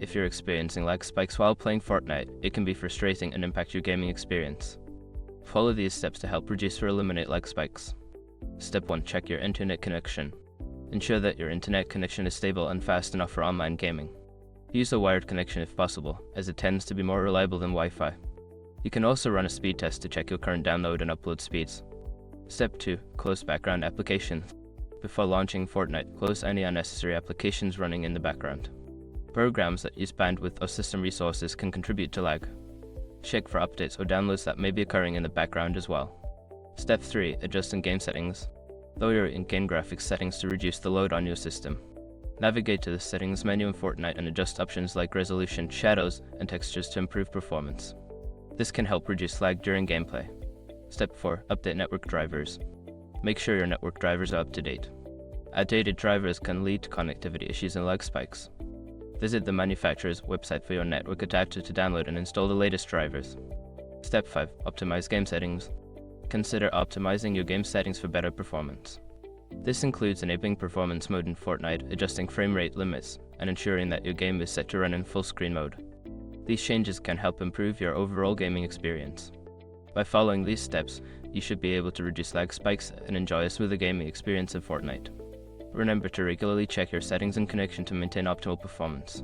If you're experiencing lag spikes while playing Fortnite, it can be frustrating and impact your gaming experience. Follow these steps to help reduce or eliminate lag spikes. Step 1. Check your internet connection. Ensure that your internet connection is stable and fast enough for online gaming. Use a wired connection if possible, as it tends to be more reliable than Wi-Fi. You can also run a speed test to check your current download and upload speeds. Step 2. Close background applications. Before launching Fortnite, close any unnecessary applications running in the background. Programs that use bandwidth or system resources can contribute to lag. Check for updates or downloads that may be occurring in the background as well. Step 3. Adjust in-game settings. Lower your in-game graphics settings to reduce the load on your system. Navigate to the settings menu in Fortnite and adjust options like resolution, shadows, and textures to improve performance. This can help reduce lag during gameplay. Step 4. Update network drivers. Make sure your network drivers are up to date. Outdated drivers can lead to connectivity issues and lag spikes. Visit the manufacturer's website for your network adapter to download and install the latest drivers. Step 5. Optimize game settings. Consider optimizing your game settings for better performance. This includes enabling performance mode in Fortnite, adjusting frame rate limits, and ensuring that your game is set to run in full screen mode. These changes can help improve your overall gaming experience. By following these steps, you should be able to reduce lag spikes and enjoy a smoother gaming experience in Fortnite. Remember to regularly check your settings and connection to maintain optimal performance.